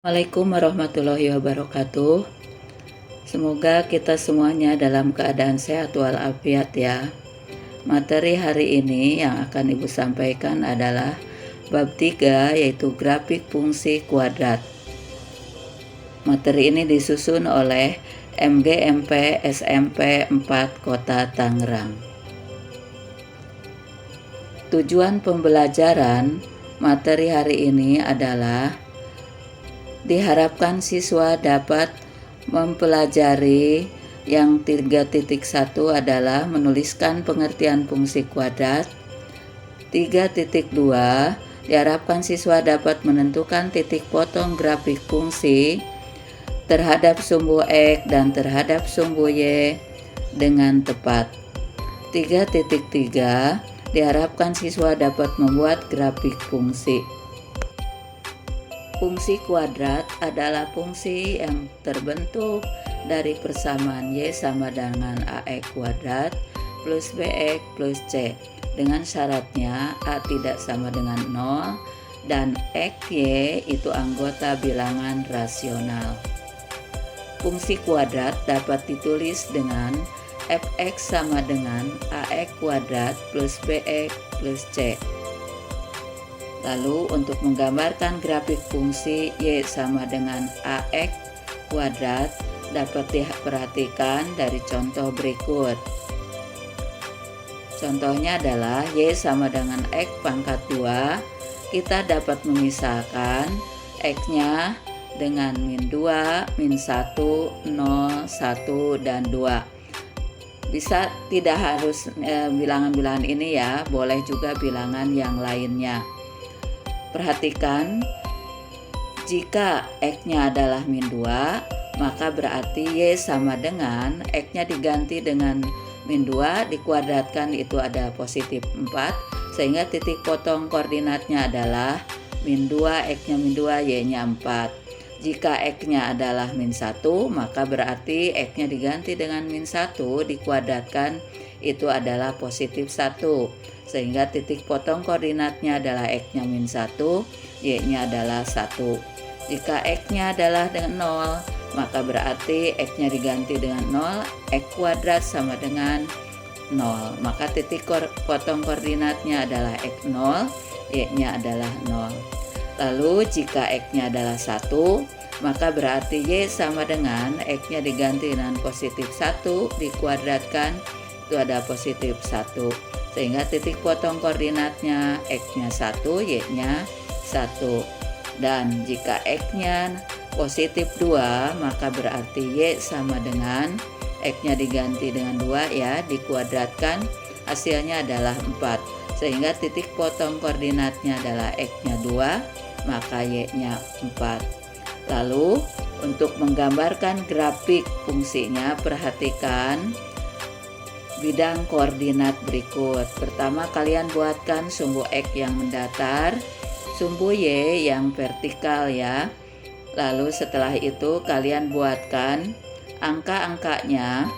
Assalamualaikum warahmatullahi wabarakatuh. Semoga kita semuanya dalam keadaan sehat walafiat ya. Materi hari ini yang akan Ibu sampaikan adalah bab 3, yaitu grafik fungsi kuadrat. Materi ini disusun oleh MGMP SMP 4 Kota Tangerang. Tujuan pembelajaran materi hari ini adalah diharapkan siswa dapat mempelajari yang 3.1 adalah menuliskan pengertian fungsi kuadrat. 3.2 diharapkan siswa dapat menentukan titik potong grafik fungsi terhadap sumbu X dan terhadap sumbu Y dengan tepat. 3.3 diharapkan siswa dapat membuat grafik fungsi. Fungsi kuadrat adalah fungsi yang terbentuk dari persamaan Y sama dengan AX kuadrat plus BX plus C dengan syaratnya A tidak sama dengan 0 dan XY itu anggota bilangan rasional. Fungsi kuadrat dapat ditulis dengan Fx sama dengan AX kuadrat plus BX plus C. Lalu untuk menggambarkan grafik fungsi Y sama dengan AX kuadrat dapat diperhatikan dari contoh berikut. Contohnya adalah Y sama dengan X pangkat 2. Kita dapat memisahkan X-nya dengan min 2, min 1, 0, 1, dan 2. Bisa tidak harus bilangan-bilangan ini ya, boleh juga bilangan yang lainnya. Perhatikan, jika X-nya adalah min 2, maka berarti Y sama dengan X-nya diganti dengan min 2 dikuadratkan itu ada positif 4, sehingga titik potong koordinatnya adalah min 2, X-nya min 2, Y-nya 4. Jika X-nya adalah min 1, maka berarti X-nya diganti dengan min 1 dikuadratkan itu adalah positif 1. Sehingga titik potong koordinatnya adalah X-nya min 1, Y-nya adalah 1. Jika X-nya adalah dengan 0, maka berarti X-nya diganti dengan 0, X kuadrat sama dengan 0. Maka titik potong koordinatnya adalah X0, Y-nya adalah 0. Lalu jika X-nya adalah 1, maka berarti Y sama dengan X-nya diganti dengan positif 1 dikuadratkan itu ada positif 1. Sehingga titik potong koordinatnya X-nya 1, Y-nya 1. Dan jika X-nya positif 2, maka berarti Y sama dengan X-nya diganti dengan 2 ya, dikuadratkan hasilnya adalah 4. Sehingga titik potong koordinatnya adalah X-nya 2, maka Y-nya 4. Lalu untuk menggambarkan grafik fungsinya, perhatikan bidang koordinat berikut. Pertama, kalian buatkan sumbu X yang mendatar, sumbu Y yang vertikal ya. Lalu setelah itu kalian buatkan angka-angkanya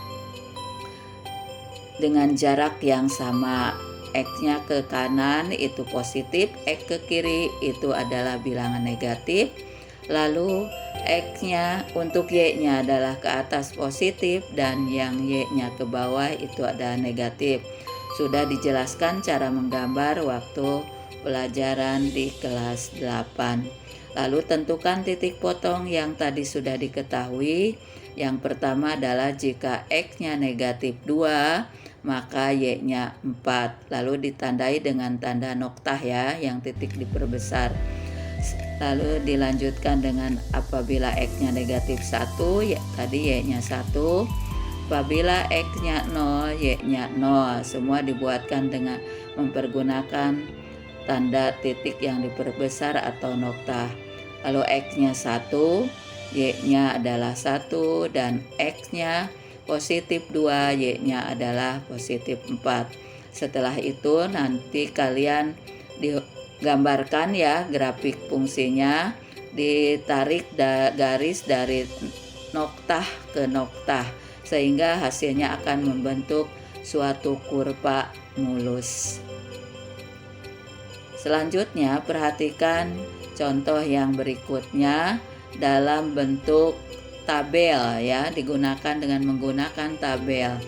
dengan jarak yang sama. X-nya ke kanan itu positif, X ke kiri itu adalah bilangan negatif. Lalu X-nya untuk Y-nya adalah ke atas positif dan yang Y-nya ke bawah itu ada negatif. Sudah dijelaskan cara menggambar waktu pelajaran di kelas 8. Lalu tentukan titik potong yang tadi sudah diketahui. Yang pertama adalah jika X-nya negatif 2, maka Y-nya 4. Lalu ditandai dengan tanda noktah ya, yang titik diperbesar. Lalu dilanjutkan dengan apabila X-nya negatif 1, ya, tadi Y-nya 1. Apabila X-nya 0, Y-nya 0. Semua dibuatkan dengan mempergunakan tanda titik yang diperbesar atau noktah. Lalu X-nya 1, Y-nya adalah 1, dan X-nya positif 2, Y-nya adalah positif 4. Setelah itu nanti kalian gambarkan ya grafik fungsinya, ditarik garis dari noktah ke noktah sehingga hasilnya akan membentuk suatu kurva mulus. Selanjutnya perhatikan contoh yang berikutnya. dalam bentuk tabel ya, digunakan dengan menggunakan tabel.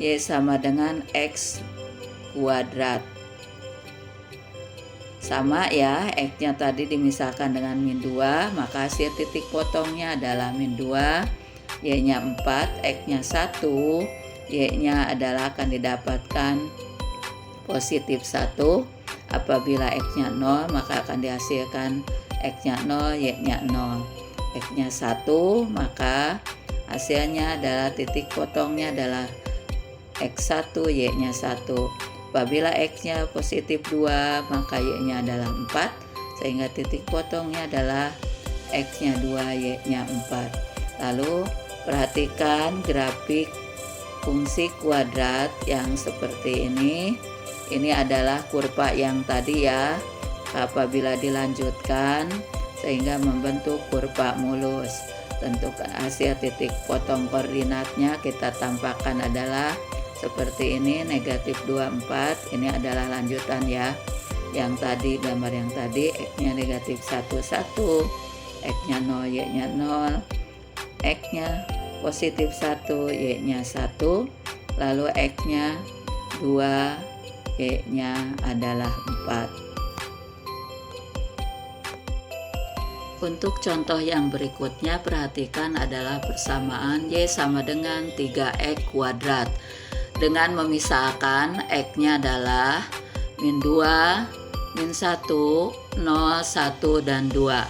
Y sama dengan X kuadrat. Sama ya, X-nya tadi dimisahkan dengan min 2, maka hasil titik potongnya adalah min 2, Y-nya 4, X-nya 1, Y-nya adalah akan didapatkan positif 1. Apabila X-nya 0, maka akan dihasilkan X-nya 0, Y-nya 0. X-nya 1, maka hasilnya adalah titik potongnya adalah X1, Y-nya 1. Apabila X-nya positif 2, maka Y-nya adalah 4, sehingga titik potongnya adalah X-nya 2, Y-nya 4. Lalu perhatikan grafik fungsi kuadrat yang seperti ini. Ini adalah kurva yang tadi ya. Apabila dilanjutkan sehingga membentuk kurva mulus. Tentukan hasil titik potong koordinatnya kita tampakkan adalah seperti ini, negatif 2, 4. Ini adalah lanjutan ya. Yang tadi, gambar yang tadi, X-nya negatif 1, 1. X-nya 0, Y-nya 0. X-nya positif 1, Y-nya 1. Lalu X-nya 2, Y-nya adalah 4. Untuk contoh yang berikutnya, perhatikan adalah persamaan Y sama dengan 3X kuadrat. Dengan memisahkan X-nya adalah min 2, min 1, 0, 1, dan 2.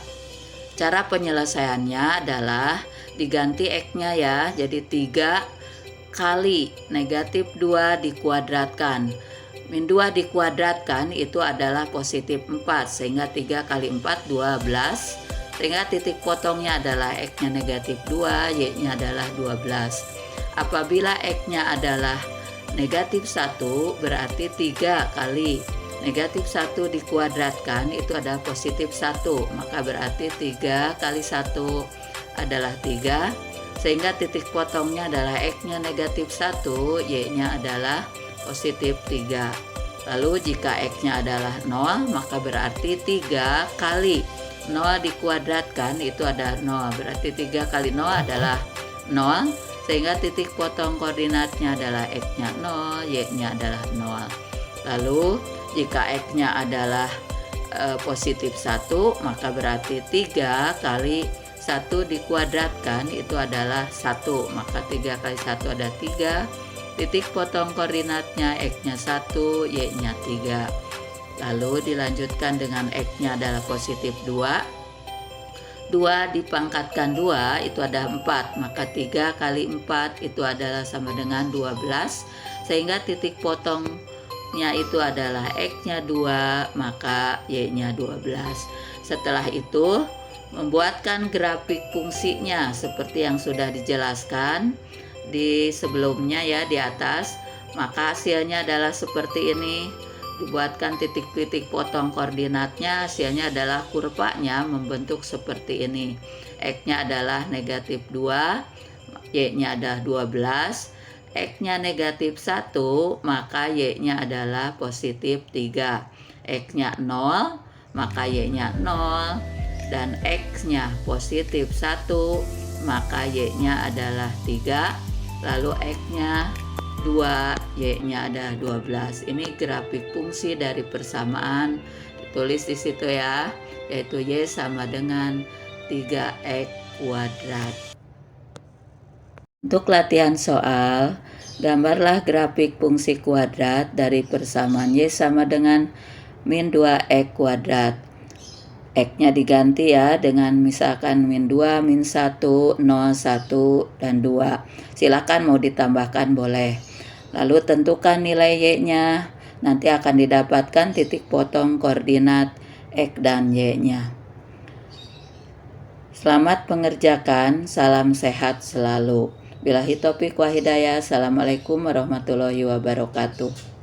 Cara penyelesaiannya adalah diganti X-nya ya, jadi 3 kali negatif 2 dikuadratkan. Min 2 dikuadratkan itu adalah positif 4, sehingga 3 kali 4, 12. Sehingga titik potongnya adalah X-nya negatif 2, Y-nya adalah 12. Apabila X-nya adalah negatif 1, berarti 3 kali negatif 1 dikuadratkan itu adalah positif 1. Maka berarti 3 kali 1 adalah 3. Sehingga titik potongnya adalah X-nya negatif 1, Y-nya adalah positif 3. Lalu jika X-nya adalah 0, maka berarti 3 kali 0 dikuadratkan itu adalah 0. Berarti 3 kali 0 adalah 0. Sehingga titik potong koordinatnya adalah X-nya 0, Y-nya adalah 0. Lalu jika X-nya adalah positif 1, maka berarti 3 kali 1 dikuadratkan itu adalah 1. Maka 3 kali 1 ada 3. Titik potong koordinatnya X-nya 1, Y-nya 3. Lalu dilanjutkan dengan X-nya adalah positif 2. 2 dipangkatkan 2 itu ada 4, maka 3 kali 4 itu adalah sama dengan 12, sehingga titik potongnya itu adalah X-nya 2, maka Y-nya 12. Setelah itu membuatkan grafik fungsinya seperti yang sudah dijelaskan di sebelumnya ya, di atas. Maka hasilnya adalah seperti ini. Dibuatkan titik-titik potong koordinatnya, hasilnya adalah kurvanya membentuk seperti ini. X-nya adalah negatif 2, Y-nya adalah 12. X-nya negatif 1, maka Y-nya adalah positif 3. X-nya 0, maka Y-nya 0. Dan X-nya positif 1, maka Y-nya adalah 3. Lalu X-nya 2, Y-nya ada 12. Ini grafik fungsi dari persamaan. Ditulis di situ ya, yaitu Y sama dengan 3X kuadrat. Untuk latihan soal, gambarlah grafik fungsi kuadrat dari persamaan Y sama dengan min 2X kuadrat. X-nya diganti ya dengan misalkan min 2, min 1, 0, 1, dan 2. Silakan mau ditambahkan boleh. Lalu tentukan nilai Y-nya, nanti akan didapatkan titik potong koordinat X dan Y-nya. Selamat mengerjakan, salam sehat selalu. Billahi taufiq wa hidayah. Assalamualaikum warahmatullahi wabarakatuh.